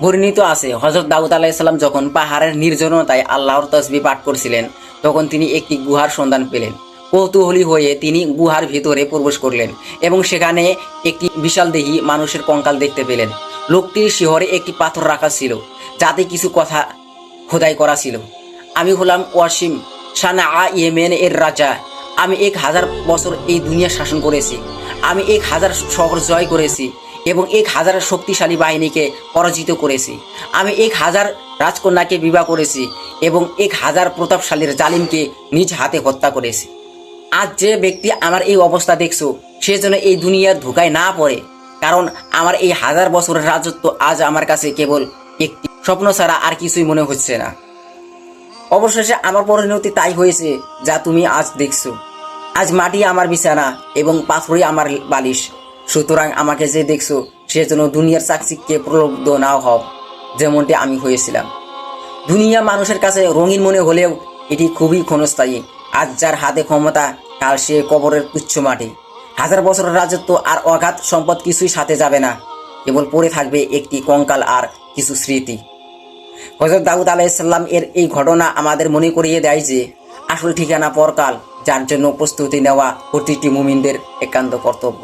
বর্ণিত আছে হযরত দাউদ আলাইহিস সালাম যখন পাহাড়ের নির্জনতায় আল্লাহর তাসবিহ পাঠ করছিলেন, তখন তিনি একটি গুহার সন্ধান পেলেন। কৌতূহলী হয়ে তিনি গুহার ভিতরে প্রবেশ করলেন এবং সেখানে একটি বিশালদেহী মানুষের কঙ্কাল দেখতে পেলেন। লোকটির শিহরে একটি পাথর রাখা ছিল, যাতে কিছু কথা খোদাই করা ছিল। আমি হলাম ওয়াসিম, সানা ইয়েমেন এর রাজা। আমি 1000 বছর এই দুনিয়া শাসন করেছি। আমি 1000 শহর জয় করেছি এবং 1000 শক্তিশালী বাহিনীকে পরাজিত করেছি। আমি 1000 রাজকন্যাকে বিবাহ করেছি এবং 1000 প্রতাপশালীর জালিমকে নিজ হাতে হত্যা করেছি। আজ যে ব্যক্তি আমার এই অবস্থা দেখছো, সে যেন এই দুনিয়ার ধোকায় না পড়ে, কারণ আমার এই 1000 বছরের রাজত্ব আজ আমার কাছে কেবল একটি স্বপ্ন ছাড়া আর কিছুই মনে হচ্ছে না। অবশেষে আমার পরিণতি তাই হয়েছে যা তুমি আজ দেখছো। আজ মাটি আমার বিছানা এবং পাথরই আমার বালিশ। সুতরাং আমাকে যে দেখছো, সে যেন দুনিয়ার চাকচিক্যে প্রলুব্ধ নাও হও, যেমনটি আমি হয়েছিলাম। দুনিয়া মানুষের কাছে রঙিন মনে হলেও এটি খুবই ক্ষণস্থায়ী। আজ যার হাতে ক্ষমতা, কাল সে কবরের তুচ্ছ মাটি। 1000 বছরের রাজত্ব আর অগাধ সম্পদ কিছুই সাথে যাবে না, কেবল পড়ে থাকবে একটি কঙ্কাল আর কিছু স্মৃতি। হযরত দাউদ আলাইহিস সালাম এর এই ঘটনা আমাদের মনে করিয়ে দেয় যে আসল ঠিকানা পরকাল, যার জন্য প্রস্তুতি নেওয়া প্রতিটি মুমিনদের একান্ত কর্তব্য।